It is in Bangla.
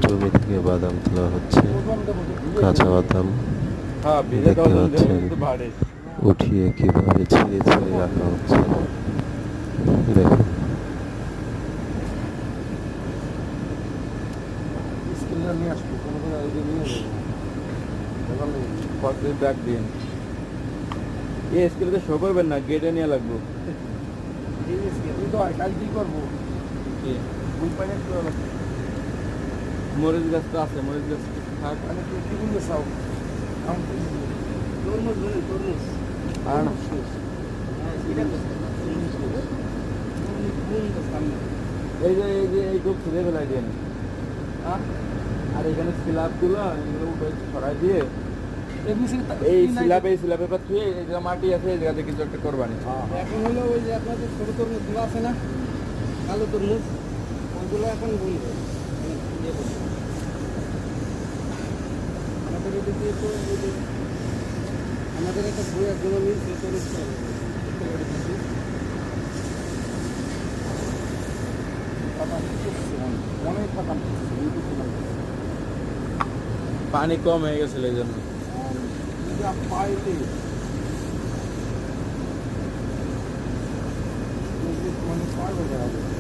জমি থেকে বাদাম তোলা হচ্ছে, কাঁচা বাদাম দেখতে পাচ্ছেন। উঠিয়ে কিভাবে ছিঁড়ে ছিঁড়ে রাখা হচ্ছে দেখুন। ব্যাগ দিন এই স্কেলতে শো করবেন না, গেটে নিয়ে লাগবো। মরিচ গাছ তো আছে, মরিচ গাছ থাক। এই টুক ছিঁড়ে ফেলাই দিন, আর এখানে স্ল্যাব গুলো এগুলো উপরে ছড়াই দিয়ে এই স্ল্যাবের পর থুয়ে এই যে মাটি আছে এই জায়গাতে কিছু একটা করবানি। এখন হলো ওই যে আপনাদের ছোট তরমুজগুলো আছে না, কালো তরমুজ, ওইগুলো এখন বলবে আমাদের এদিকে তো ওই যে আমাদের একটা বই একজন মিলছে তরমুজ অনেক কথা পানি কম হয়ে গেছিল এই জন্য। পাইলে মানে পারবে